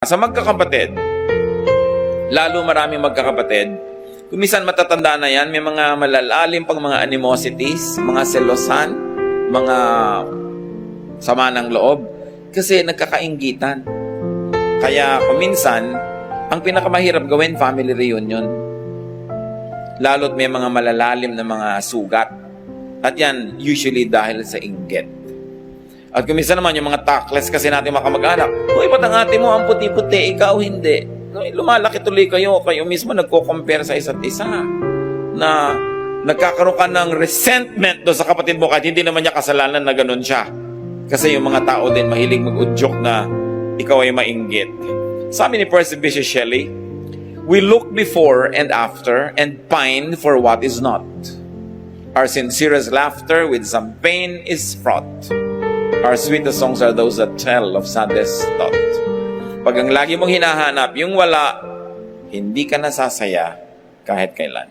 Sa magkakapatid, lalo maraming magkakapatid, kumisan matatanda na yan, may mga malalalim pang mga animosities, mga selosan, mga sama ng loob, kasi nagkakainggitan. Kaya kuminsan, ang pinakamahirap gawin, family reunion. Lalo't may mga malalalim na mga sugat. At yan, usually dahil sa inggit. At kuminsan naman yung mga tactless kasi natin makamag-anak, uy, ba't ang ate mo ang puti-puti, ikaw hindi? Lumalaki tuloy kayo mismo nagko-compare sa isa't isa. Na nagkakaroon ka ng resentment do sa kapatid mo kahit hindi naman niya kasalanan na ganun siya. Kasi yung mga tao din mahilig mag-udyok na ikaw ay mainggit. Sabi ni Percy Bysshe Shelley, we look before and after and pine for what is not. Our sincerest laughter with some pain is fraught. Our sweetest songs are those that tell of saddest thought. Pag ang lagi mong hinahanap, yung wala, hindi ka nasasaya kahit kailan.